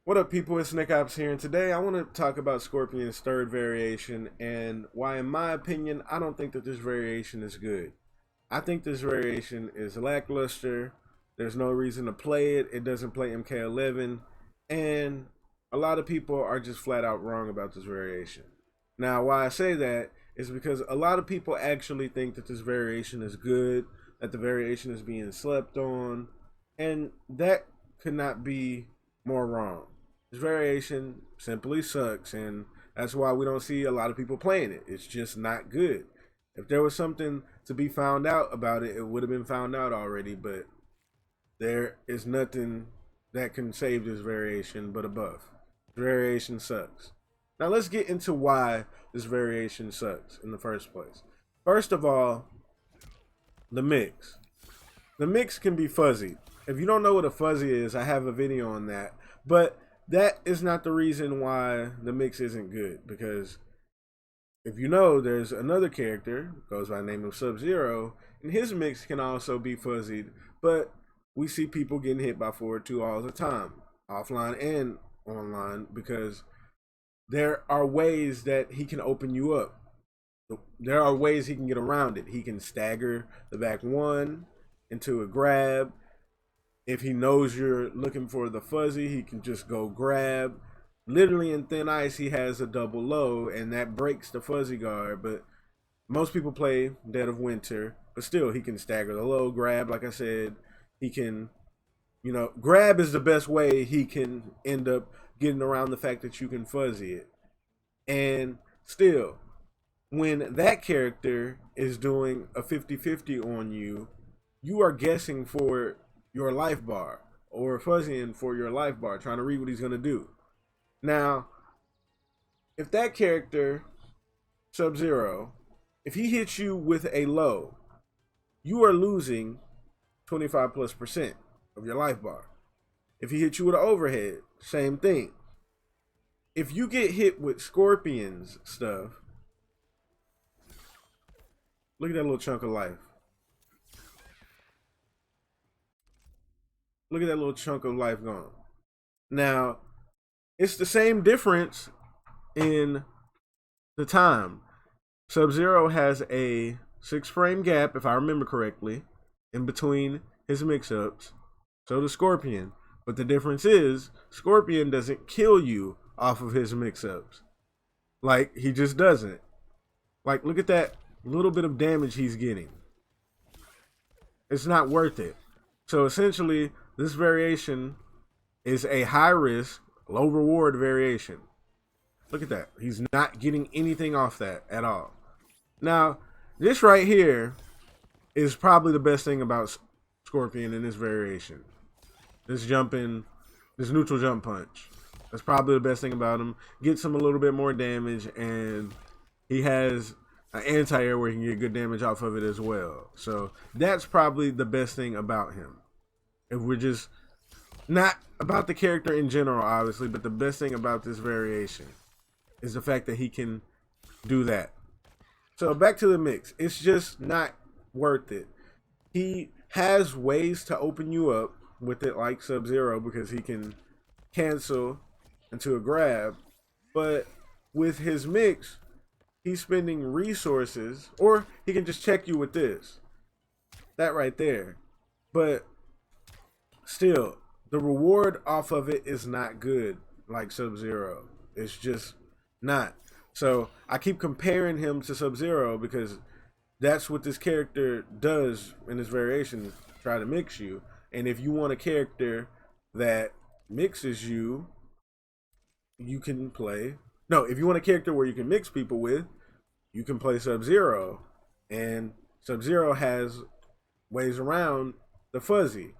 What up, people? It's Nickopz here, and today I want to talk about Scorpion's third variation and why, in my opinion, I don't think that this variation is good. I think this variation is lackluster. There's no reason to play it. It doesn't play MK11, and a lot of people are just flat out wrong about this variation. Now, why I say that is because a lot of people actually think that this variation is good, that the variation is being slept on, and that could not be more wrong. This variation simply sucks, and that's why we don't see a lot of people playing it. It's just not good. If there was something to be found out about it, it would have been found out already, but there is nothing that can save this variation but a buff. This variation sucks. Now let's get into why this variation sucks in the first place. First of all, the mix. The mix can be fuzzy. If you don't know what a fuzzy is, I have a video on that. But that is not the reason why the mix isn't good, because if you know, there's another character goes by the name of Sub-Zero, and his mix can also be fuzzied, but we see people getting hit by 4-2 all the time, offline and online, because there are ways that he can open you up. There are ways he can get around it. He can stagger the back one into a grab. If he knows you're looking for the fuzzy, he can just go grab. Literally in thin ice, he has a double low, and that breaks the fuzzy guard. But most people play Dead of Winter, but still, he can stagger the low, grab. Like I said, he can, grab is the best way he can end up getting around the fact that you can fuzzy it. And still, when that character is doing a 50-50 on you, you are guessing for your life bar or fuzzying for your life bar, trying to read what he's going to do. Now, if that character, Sub-Zero, if he hits you with a low, you are losing 25+% of your life bar. If he hits you with an overhead, same thing. If you get hit with Scorpion's stuff, look at that little chunk of life. Look at that little chunk of life gone. Now, it's the same difference in the time. Sub-Zero has a 6-frame gap, if I remember correctly, in between his mix-ups. So does Scorpion. But the difference is, Scorpion doesn't kill you off of his mix-ups. Like, he just doesn't. Like, look at that little bit of damage he's getting. It's not worth it. So essentially, this variation is a high risk, low reward variation. Look at that. He's not getting anything off that at all. Now, this right here is probably the best thing about Scorpion in this variation. This neutral jump punch. That's probably the best thing about him. Gets him a little bit more damage, and he has an anti-air where he can get good damage off of it as well. So that's probably the best thing about him. If we're just not about the character in general, obviously, but the best thing about this variation is the fact that he can do that. So back to the mix. It's just not worth it. He has ways to open you up with it, like Sub-Zero, because he can cancel into a grab. But with his mix, he's spending resources, or he can just check you with this. That right there. But still, the reward off of it is not good like Sub-Zero. It's just not. So I keep comparing him to Sub-Zero because that's what this character does in this variation, try to mix you. And if you want a character that mixes you, you can play. No, if you want a character where you can mix people with, you can play Sub-Zero. And Sub-Zero has ways around the fuzzy.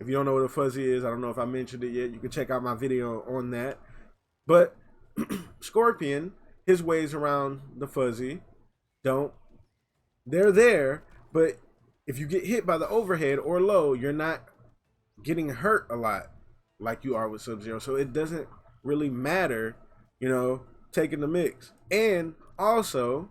If you don't know what a fuzzy is, I don't know if I mentioned it yet. You can check out my video on that. But Scorpion, his ways around the fuzzy they're there, but if you get hit by the overhead or low, you're not getting hurt a lot like you are with Sub-Zero. So it doesn't really matter, taking the mix. And also,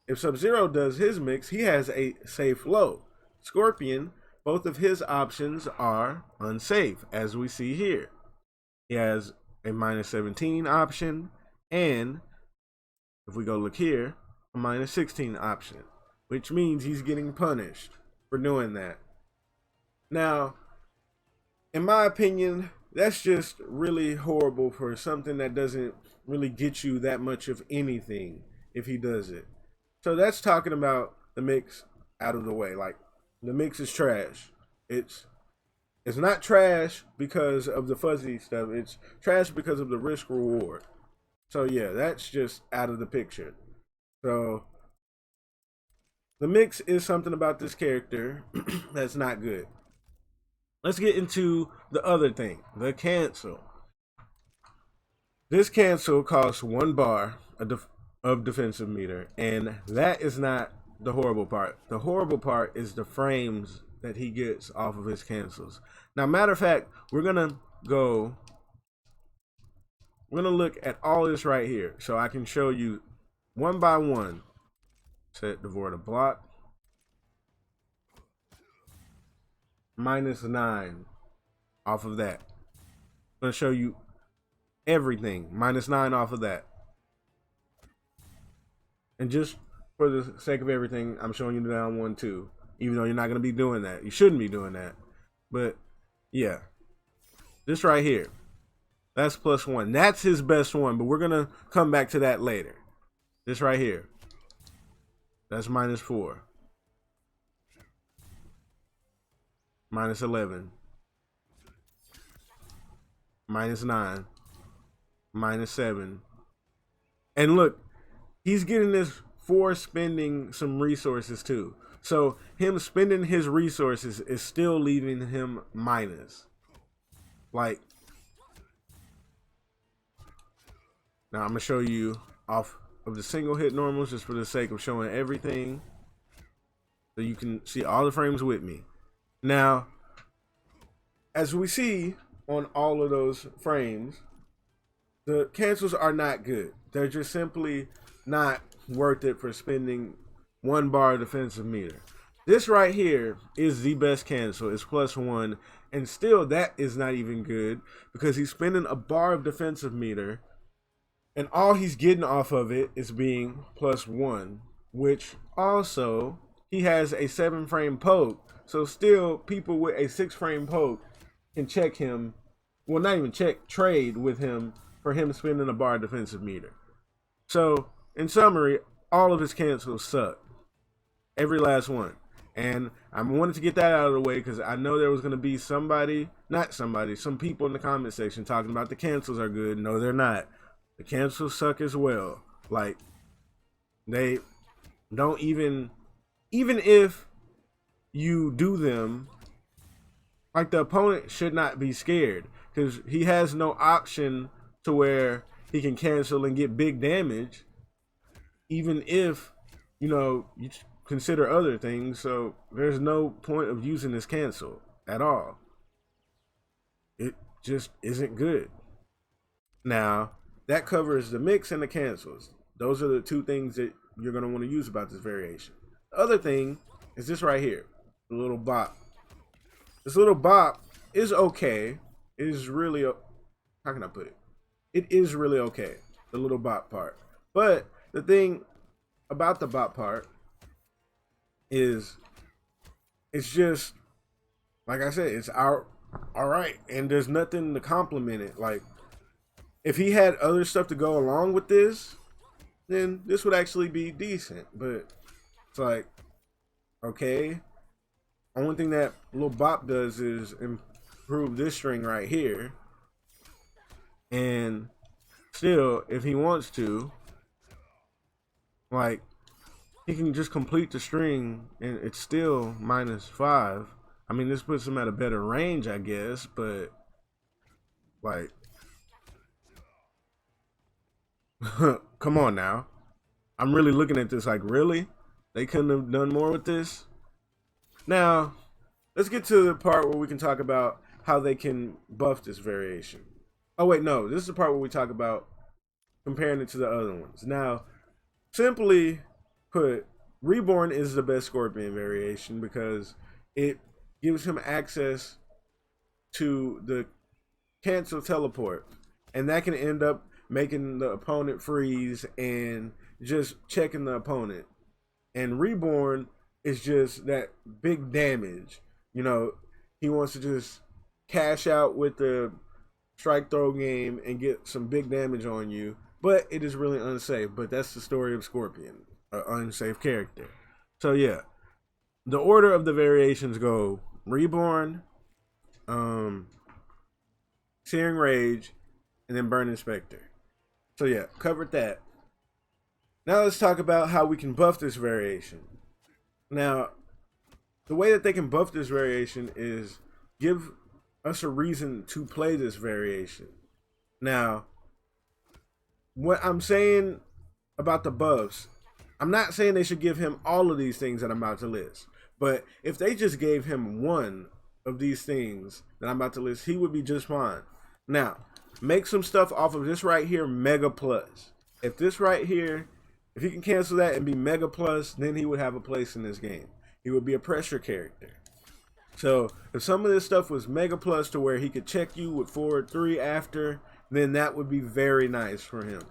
if Sub-Zero does his mix, he has a safe low. Scorpion, both of his options are unsafe, as we see here. He has a -17 option, and if we go look here, a -16 option, which means he's getting punished for doing that. Now, in my opinion, that's just really horrible for something that doesn't really get you that much of anything if he does it. So that's talking about the mix out of the way. Like, the mix is trash. It's not trash because of the fuzzy stuff. It's trash because of the risk reward. So yeah, that's just out of the picture. So the mix is something about this character that's not good. Let's get into the other thing, the cancel. This cancel costs 1 bar of defensive meter, and that is not the horrible part. The horrible part is the frames that he gets off of his cancels. Now, matter of fact, we're gonna look at all this right here, so I can show you one by one. Set devoid of block. -9 off of that. I'm gonna show you everything. -9 off of that. And just for the sake of everything, I'm showing you the down 1 too. Even though you're not gonna be doing that. You shouldn't be doing that. But yeah. This right here. That's +1. That's his best one, but we're gonna come back to that later. This right here. That's -4. -11. -9. -7. And look, he's getting this for spending some resources too. So him spending his resources is still leaving him minus. Like, now I'm gonna show you off of the single hit normals just for the sake of showing everything, so you can see all the frames with me. Now, as we see on all of those frames, the cancels are not good. They're just simply not worth it for spending 1 bar defensive meter. This right here is the best cancel. It's +1, and still that is not even good because he's spending a bar of defensive meter, and all he's getting off of it is being +1, which also he has a 7-frame poke. So still, people with a 6-frame poke can check him. Well, not even check, trade with him for him spending a bar defensive meter. So, in summary, all of his cancels suck. Every last one. And I wanted to get that out of the way because I know there was going to be some people in the comment section talking about the cancels are good. No, they're not. The cancels suck as well. Like, they don't even if you do them, like, the opponent should not be scared because he has no option to where he can cancel and get big damage, even if, you consider other things. So there's no point of using this cancel at all. It just isn't good. Now, that covers the mix and the cancels. Those are the 2 things that you're going to want to use about this variation. The other thing is this right here, the little bop. This little bop is okay. It is really, how can I put it? It is really okay, the little bop part. But the thing about the bop part is it's just, like I said, it's all right, and there's nothing to compliment it. Like, if he had other stuff to go along with this, then this would actually be decent. But it's like, okay, only thing that little bop does is improve this string right here, and still, if he wants to, like, he can just complete the string and it's still -5. I mean, this puts him at a better range, I guess, but like, come on now. I'm really looking at this like, really? They couldn't have done more with this? Now, let's get to the part where we can talk about how they can buff this variation. Oh wait, no, this is the part where we talk about comparing it to the other ones. Now, simply put, Reborn is the best Scorpion variation because it gives him access to the cancel teleport. and that can end up making the opponent freeze and just checking the opponent. And Reborn is just that big damage. You know, he wants to just cash out with the strike throw game and get some big damage on you, but it is really unsafe. But that's the story of Scorpion, an unsafe character. So yeah, the order of the variations go Reborn, Searing Rage, and then Burning Spectre. So yeah, covered that. Now let's talk about how we can buff this variation. Now, the way that they can buff this variation is give us a reason to play this variation. Now, what I'm saying about the buffs, I'm not saying they should give him all of these things that I'm about to list. But if they just gave him one of these things that I'm about to list, he would be just fine. Now, make some stuff off of this right here, Mega Plus. If this right here, if he can cancel that and be Mega Plus, then he would have a place in this game. He would be a pressure character. So if some of this stuff was Mega Plus to where he could check you with forward 3 after, then that would be very nice for him.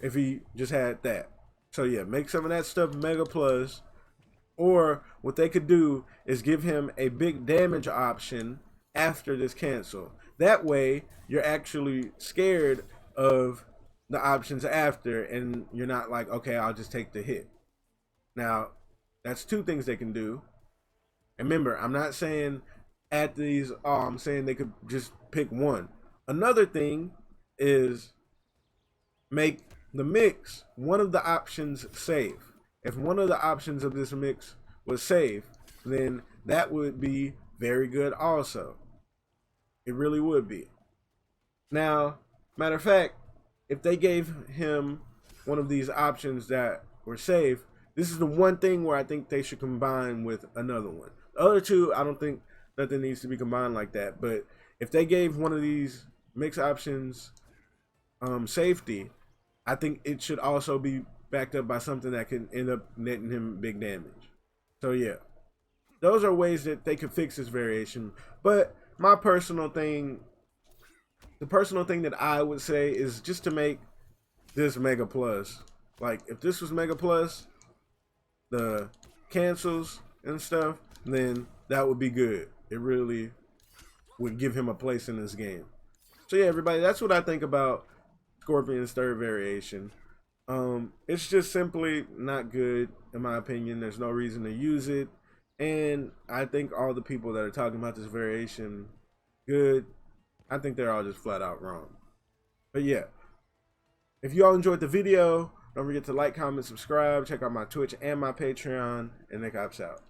If he just had that. So yeah, make some of that stuff Mega Plus. Or what they could do is give him a big damage option after this cancel. That way, you're actually scared of the options after, and you're not like, okay, I'll just take the hit. Now, that's two things they can do. And remember, I'm not saying add these all, I'm saying they could just pick one. Another thing is make the mix one of the options safe. If one of the options of this mix was safe, then that would be very good also. It really would be. Now, matter of fact, if they gave him one of these options that were safe, this is the one thing where I think they should combine with another one. The other two, I don't think nothing needs to be combined like that. But if they gave one of these mix options safety, I think it should also be backed up by something that can end up netting him big damage. So yeah, those are ways that they could fix this variation. But my personal thing, the personal thing that I would say is just to make this Mega Plus. Like if this was Mega Plus, the cancels and stuff, then that would be good. It really would give him a place in this game. So yeah, everybody, that's what I think about Scorpion's third variation. It's just simply not good in my opinion. There's no reason to use it, and I think all the people that are talking about this variation good, I think they're all just flat out wrong. But yeah, if you all enjoyed the video, don't forget to like, comment, subscribe, check out my Twitch and my Patreon, and Nickopz out.